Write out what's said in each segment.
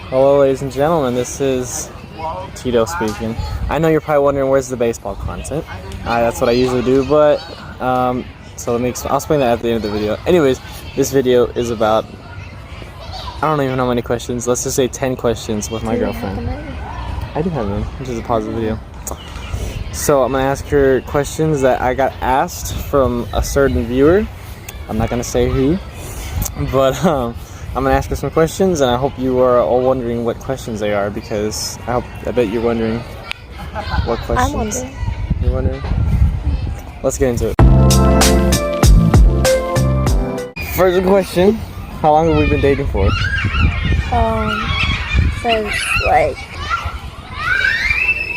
Hello, ladies and gentlemen. This is Tito speaking. I know you're probably wondering where's the baseball content. That's what I usually do, but so I'll explain that at the end of the video. Anyways, this video is about I don't even know how many questions. Let's just say 10 questions with my girlfriend. I do have them, which is a positive video. So I'm gonna ask her questions that I got asked from a certain viewer. I'm not gonna say who, but I'm gonna ask her some questions, and I hope you are all wondering what questions they are, because I bet you're wondering what questions. I'm wondering. You're wondering? Let's get into it. First question: how long have we been dating for? Since like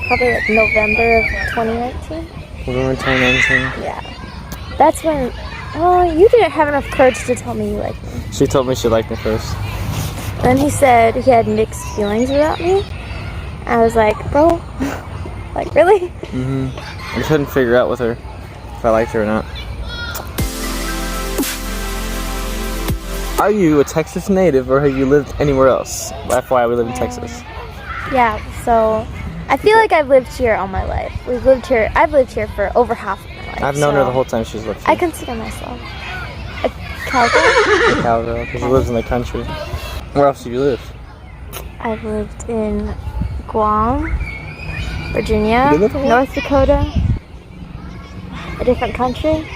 probably like November of 2019. November 2019. Yeah, that's when. Oh, you didn't have enough courage to tell me you liked me. She told me she liked me first. Then he said he had mixed feelings about me. I was like, bro, like really? I couldn't figure out with her if I liked her or not. Are you a Texas native, or have you lived anywhere else? FYI, we live in Texas. Yeah. So I feel like I've lived here all my life. I've lived here for over half of my life. I've known her the whole time she's lived here. I consider myself a cowgirl. A cowgirl, because she lives in the country. Where else do you live? I've lived in Guam, Virginia, You live in North Dakota, a different country.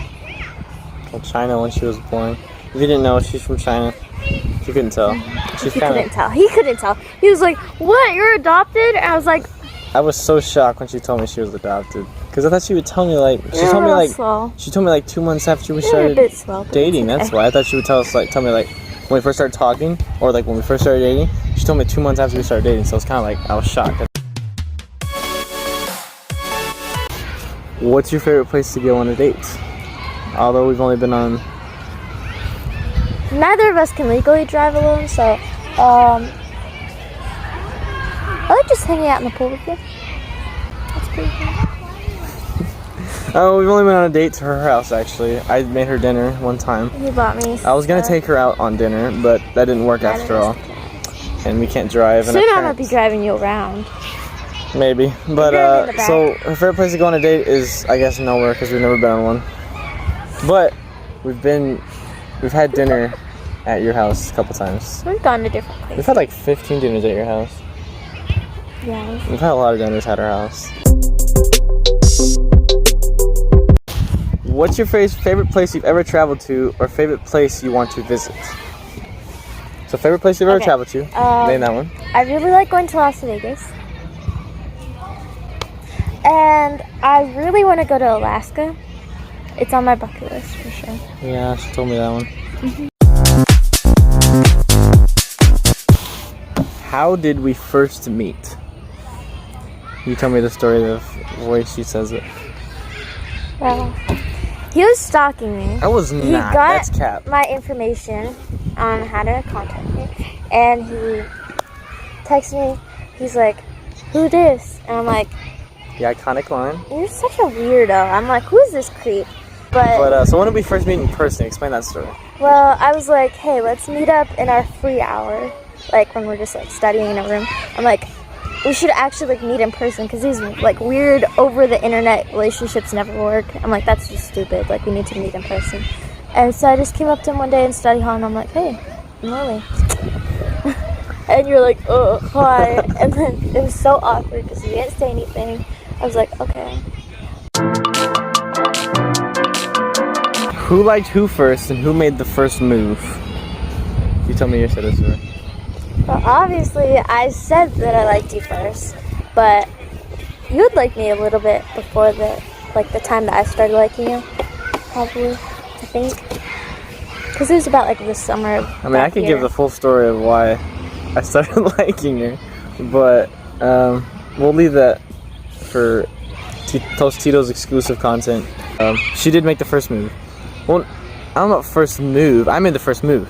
Well, China when she was born. If you didn't know, she's from China. If you couldn't tell. She's He kind couldn't of. tell. He couldn't tell. He was like, "What? You're adopted?" And I was like, I was so shocked when she told me she was adopted, because I thought she would tell me like. She "You're told me real like. slow. She told me like 2 months after we You're a started bit slow, but dating. it's That's okay." why I thought she would tell me like when we first started talking, or like when we first started dating. She told me 2 months after we started dating, so it's kind of like I was shocked. What's your favorite place to go on a date? Although we've only been on. Neither of us can legally drive alone, so I like just hanging out in the pool with you. That's pretty cool. Oh, we've only been on a date to her house, actually. I made her dinner one time. You bought me. I was gonna take her out on dinner, but that didn't work after all. And we can't drive. And Soon our I'm gonna be parents- driving you around. Maybe. But, You're in the back. so her favorite place to go on a date is, I guess, nowhere, because we've never been on one. But we've had dinner at your house a couple times. We've gone to different We've places. had like 15 dinners at your house. Yeah. We've had a lot of dinners at our house. What's your favorite place you've ever traveled to, or favorite place you want to visit? So favorite place you've ever Okay. traveled to. Name that one. I really like going to Las Vegas. And I really want to go to Alaska. It's on my bucket list for sure. Yeah, she told me that one. How did we first meet? You tell me the story of the way she says it. Well, he was stalking me. I was He not. got That's cap. my information on how to contact me, and he texted me. He's like, "Who this?" And I'm like, The iconic line. "You're such a weirdo." I'm like, "Who's this creep?" But so when did we first meet in person? Explain that story. Well, I was like, "Hey, let's meet up in our free hour, like when we're just like studying in a room." I'm like, "We should actually like meet in person, because these like weird over the internet relationships never work." I'm like, "That's just stupid. Like, we need to meet in person." And so I just came up to him one day in study hall, and I'm like, "Hey, I'm Lily." And you're like, "Oh, hi." And then it was so awkward because you didn't say anything. I was like, "Okay." Who liked who first, and who made the first move? You tell me your side of the story. Well, obviously, I said that I liked you first, but you would like me a little bit before the time that I started liking you, probably, I think. Because it was about like the summer of I mean, I could give the full story of why I started liking her, but we'll leave that for Tito's exclusive content. She did make the first move. Well, I don't know about first move. I made the first move.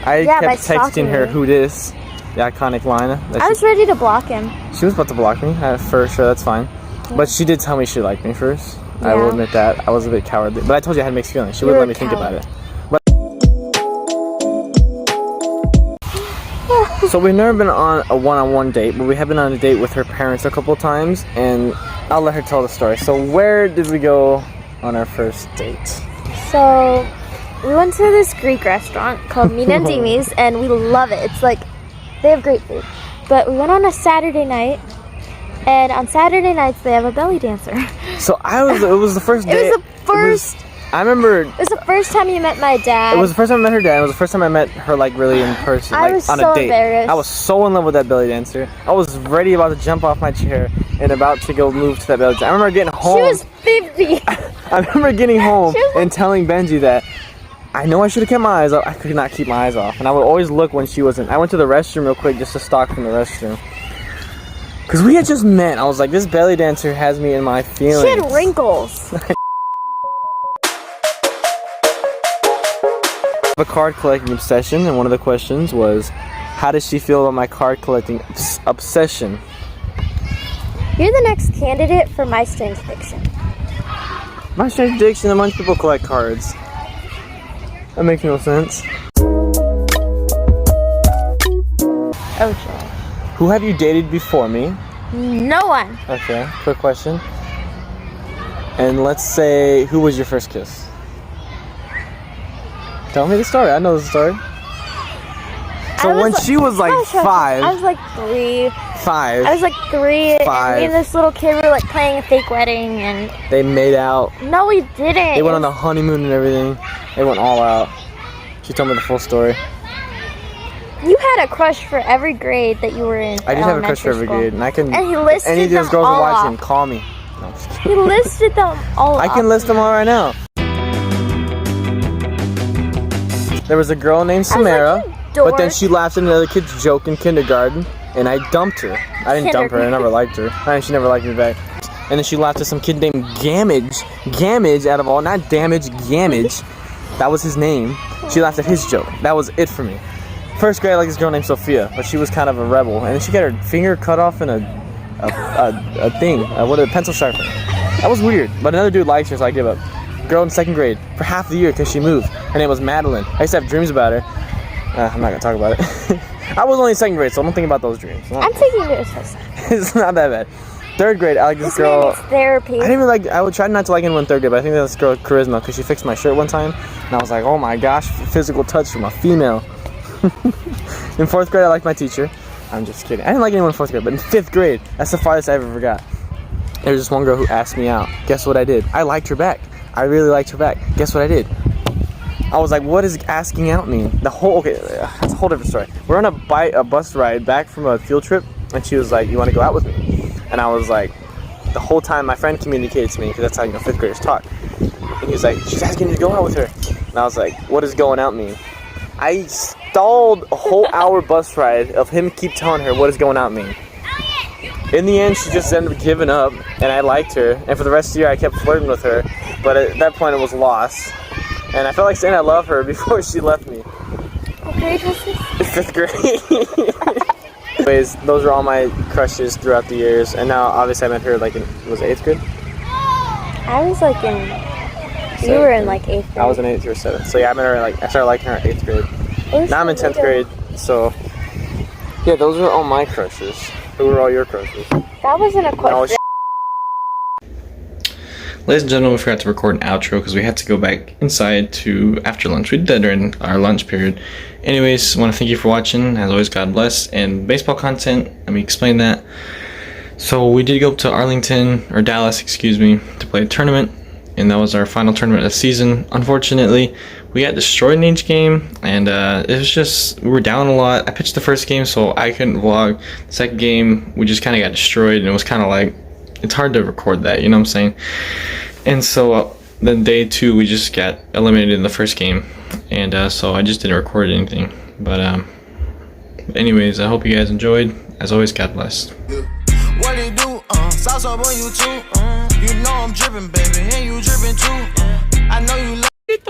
I by kept texting stalking her, you. "Who this?" The iconic line. That I was ready to block him. she was about to block me. For sure, that's fine. But she did tell me she liked me first. I will Yeah. admit that. I was a bit cowardly. But I told you I had mixed feelings. She You're wouldn't let a me think about coward. it. But So we've never been on a one-on-one date, but we have been on a date with her parents a couple times, and I'll let her tell the story. So where did we go on our first date? So we went to this Greek restaurant called Mina and Dimi's, and we love it. It's like, they have great food. But we went on a Saturday night, and on Saturday nights they have a belly dancer. So it was the first date. It was the first. I remember. It was the first time you met my dad. It was the first time I met her dad. It was the first time I met her like really in person, I like was on so a date. embarrassed. I was so in love with that belly dancer. I was ready about to jump off my chair and about to go move to that belly dancer. I remember getting home. She was 50. I remember getting home and telling Benji that I know I should have kept my eyes off. I could not keep my eyes off, and I would always look when she wasn't. I went to the restroom real quick just to stalk from the restroom. Because we had just met. I was like, this belly dancer has me in my feelings. She had wrinkles. A card collecting obsession, and one of the questions was, how does she feel about my card collecting obsession? You're the next candidate for My Strange Addiction. My strange addiction, a bunch of people collect cards. That makes no sense. Okay. Who have you dated before me? No one. Okay, quick question. And let's say, who was your first kiss? Tell me the story. I know the story. So when she was like 5. I was like 3. 5. I was like 3. 5. And me and this little kid were like playing a fake wedding, and They made out. no, we didn't. They went on the honeymoon and everything. They went all out. She told me the full story. You had a crush for every grade that you were in. I did have a crush for every grade, and I can. And he listed any of those them girls all are watching, off. call me. No, I'm just kidding. He listed them all. I can list them all right now. There was a girl named Samara, "You but then dork." she laughed at another kid's joke in kindergarten, and I dumped her. I didn't dump her. I never liked her. She never liked me back. And then she laughed at some kid named Gamage. Gamage, out of all, not Damage, Gamage. That was his name. She laughed at his joke. That was it for me. First grade, I liked this girl named Sophia, but she was kind of a rebel, and then she got her finger cut off in a pencil sharpener. That was weird. But another dude liked her, so I gave up. Girl in 2nd grade for half the year because she moved. Her name was Madeline. I used to have dreams about her. I'm not gonna talk about it. I was only in 2nd grade, so don't think about those dreams. I'm taking you to his house. It's not that bad. 3rd grade, I like this This man girl. needs therapy. I didn't even like. I would try not to like anyone in 3rd grade, but I think that's this girl Charisma because she fixed my shirt one time, and I was like, oh my gosh, physical touch from a female. In 4th grade, I liked my teacher. I'm just kidding. I didn't like anyone in 4th grade, but in 5th grade, that's the farthest I ever got. There was this one girl who asked me out. Guess what I did? I liked her back. I really liked her back. Guess what I did? I was like, what does asking out mean? That's a whole different story. We're on a bus ride back from a field trip, and she was like, you want to go out with me? And I was like, the whole time my friend communicated to me, because that's how 5th graders talk. And he was like, she's asking you to go out with her. And I was like, what does going out mean? I stalled a whole hour bus ride of him keep telling her what does going out mean. In the end, she just ended up giving up, and I liked her. And for the rest of the year, I kept flirting with her. But at that point, it was lost. And I felt like saying I love her before she left me. What grade was this? 5th grade. Anyways, those are all my crushes throughout the years. And now, obviously, I met her like was it 8th grade? I was like in. You were in like 8th grade. I was in 8th or 7th. So yeah, I met her I started liking her in 8th grade. Now I'm in 10th grade. So yeah, those are all my crushes. Who were all your crushes? That wasn't a question. Ladies and gentlemen, we forgot to record an outro because we had to go back inside to after lunch. We did that during our lunch period. Anyways, I want to thank you for watching. As always, God bless. And baseball content, let me explain that. So we did go to Dallas, excuse me, to play a tournament. And that was our final tournament of the season. Unfortunately, we got destroyed in each game. And it was just, we were down a lot. I pitched the first game, so I couldn't vlog. The second game, we just kind of got destroyed. And it was kind of like, it's hard to record that, you know what I'm saying? And so then day 2 we just got eliminated in the first game, and so I just didn't record anything. But anyways, I hope you guys enjoyed. As always, God bless. What it do? Sauce up on you too. You know I'm dripping, baby, and you dripping too. I know you love it.